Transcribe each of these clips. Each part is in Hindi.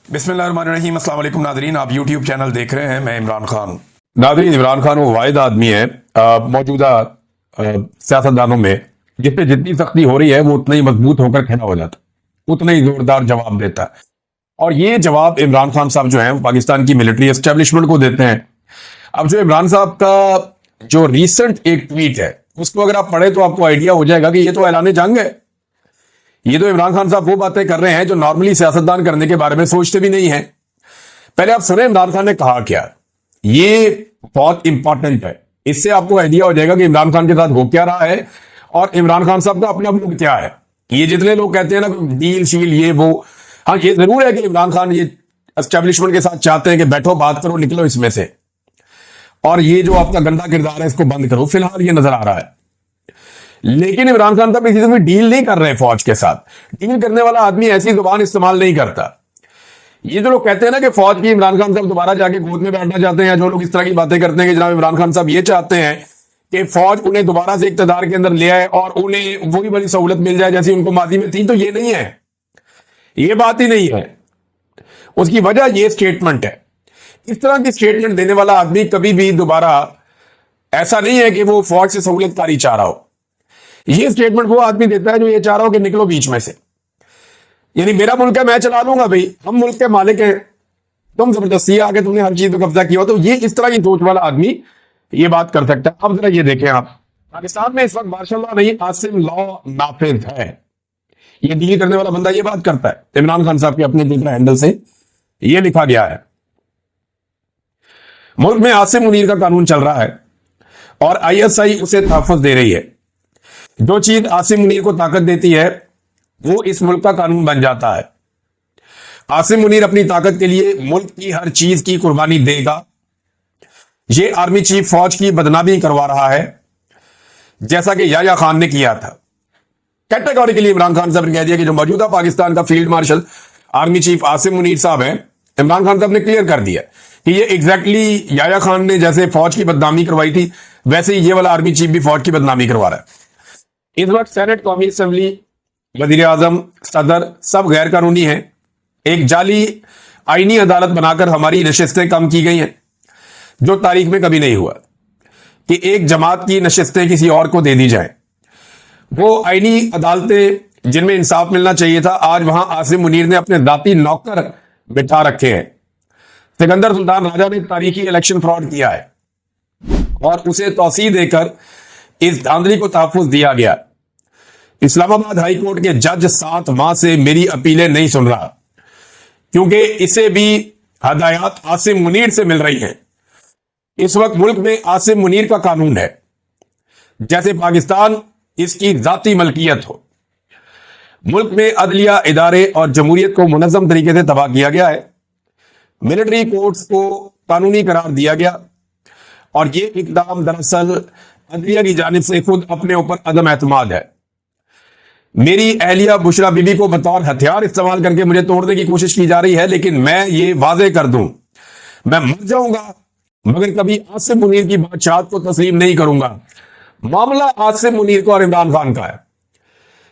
बिस्मिल्लाहिर्रहमानिर्रहीम। अस्सलाम वालेकुम नादरीन, आप यूट्यूब चैनल देख रहे हैं। मैं इमरान खान। नादरीन, इमरान खान वो वाहिद आदमी है मौजूदा सियासतदानों में जिस पे जितनी सख्ती हो रही है वो उतना ही मजबूत होकर खड़ा हो जाता, उतना ही जोरदार जवाब देता है। और ये जवाब इमरान खान साहब जो है पाकिस्तान की मिलिट्री एस्टेब्लिशमेंट को देते हैं। अब जो इमरान साहब का जो रिसेंट एक ट्वीट है उसको अगर आप पढ़े तो आपको आइडिया हो जाएगा कि ये तो ऐलान जंग है। ये तो इमरान खान साहब वो बातें कर रहे हैं जो नॉर्मली सियासतदान करने के बारे में सोचते भी नहीं है। पहले आप सुने इमरान खान ने कहा क्या। ये बहुत इंपॉर्टेंट है, इससे आपको आइडिया हो जाएगा कि इमरान खान के साथ हो क्या रहा है और इमरान खान साहब का अपना मुल्क क्या है। ये जितने लोग कहते हैं ना डील शील ये वो, हाँ ये जरूर है कि इमरान खान ये एस्टेब्लिशमेंट के साथ चाहते हैं कि बैठो बात करो निकलो इसमें से, और ये जो आपका गंदा किरदार है इसको बंद करो। फिलहाल ये नजर आ रहा है, लेकिन इमरान खान साहब किसी से भी डील नहीं कर रहे फौज के साथ। डील करने वाला आदमी ऐसी जुबान इस्तेमाल नहीं करता। ये जो लोग कहते हैं ना कि फौज की इमरान खान साहब दोबारा जाके गोद में बैठना चाहते हैं, या जो लोग इस तरह की बातें करते हैं कि जनाब इमरान खान साहब ये चाहते हैं कि फौज उन्हें दोबारा से इक्तदार के अंदर ले आए और उन्हें वही बड़ी सहूलत मिल जाए जैसी उनको माजी में थी, तो ये नहीं है, ये बात ही नहीं है। उसकी वजह ये स्टेटमेंट है। इस तरह की स्टेटमेंट देने वाला आदमी कभी भी दोबारा, ऐसा नहीं है कि वो फौज से सहूलतकारी चाह रहा हो। ये स्टेटमेंट वो आदमी देता है जो ये चाह रहा हो कि निकलो बीच में से, यानी मेरा मुल्क है मैं चला लूंगा भाई, हम मुल्क के मालिक हैं, तुम जबरदस्ती आके तुमने हर चीज पर कब्जा किया हो। तो ये इस तरह की सोच वाला आदमी ये बात कर सकता है। अब जरा ये देखें आप, पाकिस्तान में इस वक्त मार्शल लॉ नहीं आसिम लॉ नाफिज है। ये डील करने वाला बंदा ये बात करता है। इमरान खान साहब के अपने ट्विटर हैंडल से ये लिखा गया है, मुल्क में आसिम मुनीर का कानून चल रहा है और आईएसआई उसे तहफ़्फ़ुज़ दे रही है। जो चीज आसिम मुनीर को ताकत देती है वो इस मुल्क का कानून बन जाता है। आसिम मुनीर अपनी ताकत के लिए मुल्क की हर चीज की कुर्बानी देगा। ये आर्मी चीफ फौज की बदनामी करवा रहा है जैसा कि याया खान ने किया था। कैटेगोरिकली इमरान खान साहब ने कह दिया कि जो मौजूदा पाकिस्तान का field marshal army chief Asim Munir साहब हैं, इमरान खान साहब ने क्लियर कर दिया कि ये एग्जैक्टली याया खान ने जैसे फौज की बदनामी करवाई थी वैसे ही ये वाला आर्मी चीफ भी फौज की बदनामी करवा रहा है। इस वक्त सेनेट, कौमी असेंबली, वजीर आजम, सदर सब गैर कानूनी है। एक जाली आईनी अदालत बनाकर हमारी नशिस्तें कम की गई हैं, जो तारीख में कभी नहीं हुआ कि एक जमात की नशिस्तें किसी और को दे दी जाए। वो आईनी अदालतें जिनमें इंसाफ मिलना चाहिए था, आज वहां आसिम मुनीर ने अपने जाती नौकर बिठा रखे हैं। सिकंदर सुल्तान राजा ने तारीखी इलेक्शन फ्रॉड किया है और उसे तौसीह देकर इस धांधली को तहफ़्फ़ुज़ दिया गया। इस्लामाबाद हाई कोर्ट के जज 7 माह से मेरी अपीलें नहीं सुन रहा क्योंकि इसे भी हदायत आसिम मुनीर से मिल रही हैं। इस वक्त मुल्क में आसिम मुनीर का कानून है जैसे पाकिस्तान इसकी जाती मलकियत हो। मुल्क में अदलिया, इदारे और जमहूरियत को मुनज़्ज़म तरीके से तबाह किया गया है। मिलिट्री कोर्ट्स को कानूनी करार दिया गया और ये इकदाम दरअसल अदलिया की जानिब से खुद अपने ऊपर अदम एतमाद है। मेरी अहलिया बुशरा बीबी को बतौर हथियार इस्तेमाल करके मुझे तोड़ने की कोशिश की जा रही है, लेकिन मैं ये वाजे कर दूं, मैं मर जाऊंगा मगर कभी आसिम मुनीर की बादशाहत को तस्लीम नहीं करूंगा। मामला आसिम मुनीर को और इमरान खान का है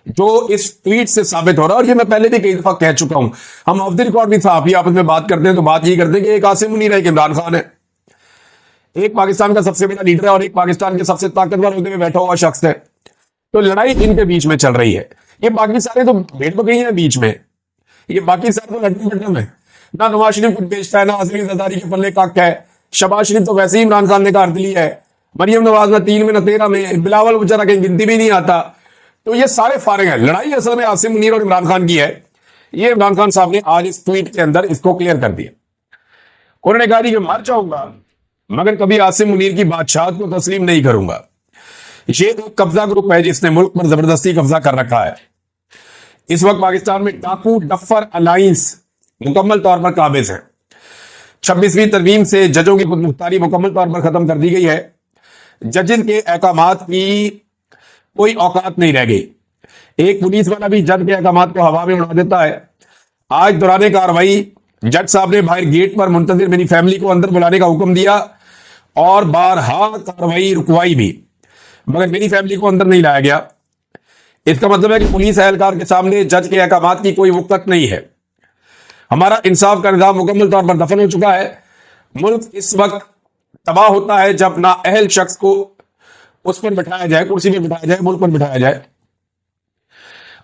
जो इस ट्वीट से साबित हो रहा है। और ये मैं पहले भी कई दफा कह चुका हूं, हम ऑफ द रिकॉर्ड भी साहब आपस में बात करते हैं तो बात यही करते हैं कि एक आसिम मुनीर है, एक इमरान खान है। एक पाकिस्तान का सबसे बड़ा लीडर है और एक पाकिस्तान के सबसे ताकतवर होते हुए बैठा हुआ शख्स है। तो लड़ाई इनके बीच में चल रही है। ये बाकी सारे तो भेड़ बकरी हैं बीच में, ये बाकी सारे तो लड्डू बटम है। ना नवाज शरीफ कुछ बेचता है, ना आसिम जरदारी के पल्ले कक है। शहबाज शरीफ तो वैसे ही इमरान खान ने काट ली है। मरियम नवाज ना 3 में ना 13 में, बिलावल बेचारा कहीं गिनती भी नहीं आता। तो ये सारे फारिग हैं। लड़ाई असल में आसिम मुनीर और इमरान खान की है। ये इमरान खान साहब ने आज इस ट्वीट के अंदर इसको क्लियर कर दिया। उन्होंने कहा कि मर जाऊंगा मगर कभी आसिम मुनीर की बादशाहत को तस्लीम नहीं करूंगा। ये एक कब्जा ग्रुप है जिसने मुल्क पर जबरदस्ती कब्जा कर रखा है। इस वक्त पाकिस्तान में डाकू डफर अलायंस मुकम्मल तौर पर काबिज है। 26वीं तरमीम से जजों की खुद मुख्तारी मुकम्मल तौर पर खत्म कर दी गई है। जजेस के अहकामात की कोई औकात नहीं रह गई। एक पुलिस वाला भी जज के अहकामात को हवा में उड़ा देता है। आज दौरान कार्रवाई जज साहब ने बाहर गेट पर मुंतजिर मेरी फैमिली को अंदर बुलाने का हुक्म दिया और बारहा कार्रवाई रुकवाई भी, मगर मेरी फैमिली को अंदर नहीं लाया गया। इसका मतलब है कि पुलिस एहलकार के सामने जज के अहकामात की कोई वक़्त नहीं है। हमारा इंसाफ का निजाम मुकम्मल तौर पर दफन हो चुका है। मुल्क इस वक्त तबाह होता है जब नाअहल शख्स को उस पर बिठाया जाए, कुर्सी पर बिठाया जाए, मुल्क पर बिठाया जाए।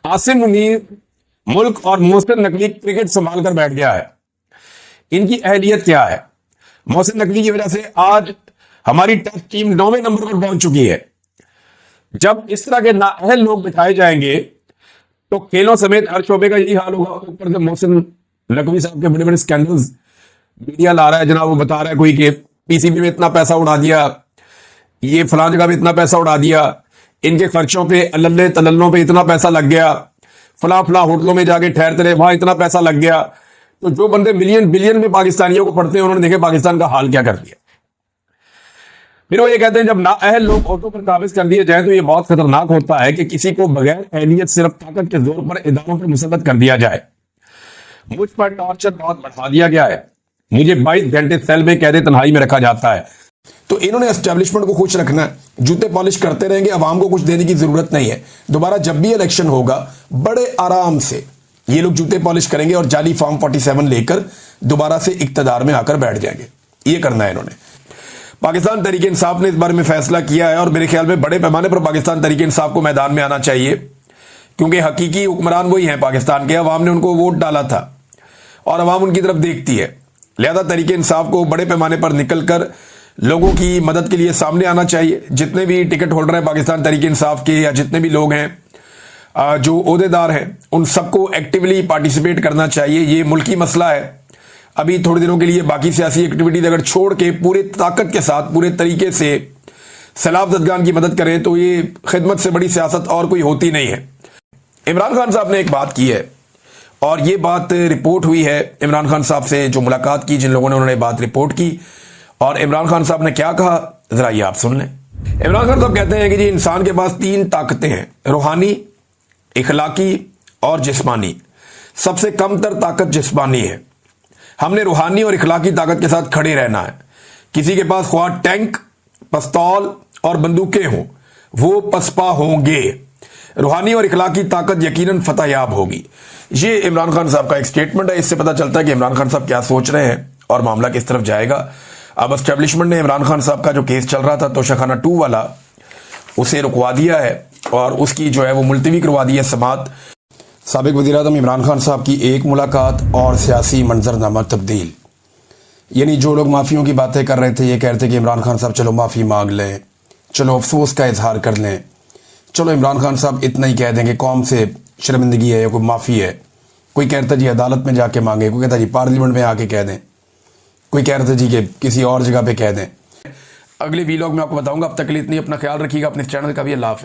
आसिम मुनीर मुल्क और मोहसिन नकवी क्रिकेट संभाल कर बैठ गया है। इनकी अहलियत क्या है? मोहसिन नकवी की वजह से आज हमारी टेस्ट टीम 9वें नंबर पर पहुंच चुकी है। जब इस तरह के नाअहल लोग बिठाए जाएंगे तो खेलों समेत हर शोबे का यही हाल होगा। ऊपर से मोहसिन नकवी साहब के बड़े बड़े स्कैंडल्स मीडिया ला रहा है जनाब, वो बता रहा है कोई कि पीसीबी में इतना पैसा उड़ा दिया, ये फलां जगह पे इतना पैसा उड़ा दिया, इनके खर्चों पे अल्ले तल्लों पे इतना पैसा लग गया, फलां फलां होटलों में जाके ठहरते रहे, वहां इतना पैसा लग गया। तो जो बंदे मिलियन बिलियन में पाकिस्तानियों को पढ़ते हैं, उन्होंने देखे पाकिस्तान का हाल क्या कर दिया। फिर वो ये कहते हैं जब नाअहल लोग ऑटो पर काबिज कर दिए जाए तो ये बहुत खतरनाक होता है कि किसी को बगैर अहलियत सिर्फ ताकत के जोर पर इदारों पर मुसल्लत कर दिया जाए। मुझ पर टॉर्चर बहुत बढ़ा दिया गया है। मुझे 22 घंटे सेल में कैद तन्हाई में रखा जाता है। तो इन्होंने एस्टेब्लिशमेंट को खुश रखना है, जूते पॉलिश करते रहेंगे, अवाम को कुछ देने की जरूरत नहीं है। दोबारा जब भी इलेक्शन होगा बड़े आराम से ये लोग जूते पॉलिश करेंगे और जाली फॉर्म 47 लेकर दोबारा से इक्तदार में आकर बैठ जाएंगे। ये करना है इन्होंने। पाकिस्तान तहरीक इंसाफ ने इस बारे में फैसला किया है और मेरे ख्याल में बड़े पैमाने पर पाकिस्तान तहरीक इंसाफ को मैदान में आना चाहिए, क्योंकि हकीकी हुक्मरान वही हैं पाकिस्तान के। अवाम ने उनको वोट डाला था और अवाम उनकी तरफ देखती है। लिहाजा तहरीक इंसाफ को बड़े पैमाने पर निकलकर लोगों की मदद के लिए सामने आना चाहिए। जितने भी टिकट होल्डर हैं पाकिस्तान तहरीक इंसाफ के, या जितने भी लोग हैं जो ओहदेदार हैं, उन सबको एक्टिवली पार्टिसिपेट करना चाहिए। ये मुल्की मसला है। अभी थोड़े दिनों के लिए बाकी सियासी एक्टिविटीज अगर छोड़ के पूरे ताकत के साथ, पूरे तरीके से सैलाब ज़दगान की मदद करें तो ये खिदमत से बड़ी सियासत और कोई होती नहीं है। इमरान खान साहब ने एक बात की है और ये बात रिपोर्ट हुई है इमरान खान साहब से जो मुलाकात की, जिन लोगों ने उन्होंने बात रिपोर्ट की। और इमरान खान साहब ने क्या कहा, जरा ये आप सुन लें। इमरान खान साहब कहते हैं कि जी इंसान के पास 3 ताकतें हैं, रूहानी, इखलाकी और जिस्मानी। सबसे कमतर ताकत जिस्मानी है। हमने रूहानी और इखलाकी ताकत के साथ खड़े रहना है। किसी के पास ख्वाह टैंक, पिस्तौल और बंदूकें हों, वो पसपा होंगे। रूहानी और इखलाकी ताकत यकीनन फतहयाब होगी। ये इमरान खान साहब का एक स्टेटमेंट है। इससे पता चलता है कि इमरान खान साहब क्या सोच रहे हैं और मामला किस तरफ जाएगा। अब एस्टेब्लिशमेंट ने इमरान खान साहब का जो केस चल रहा था तोशाखाना 2 वाला, उसे रुकवा दिया है और उसकी जो है वो मुलतवी करवा दी है समात। साबिक वज़ीर-ए-आज़म इमरान खान साहब की एक मुलाकात और सियासी मंजरनामा तब्दील। यानी जो लोग माफ़ियों की बातें कर रहे थे, ये कह रहे थे कि इमरान खान साहब चलो माफ़ी मांग लें, चलो अफसोस का इजहार कर लें, चलो इमरान खान साहब इतना ही कह देंगे कौम से शर्मिंदगी है या कोई माफ़ी है। कोई कहता जी अदालत में जाके मांगे, कोई कहता जी पार्लियामेंट में आके कह दें, कोई कह रहे थे जी कि किसी और जगह पे कह दें। अगले वीलॉग में आपको बताऊंगा। अब तक के लिए इतनी अपना ख्याल रखिएगा, अपने चैनल का भी। अल्लाह हाफ़िज़।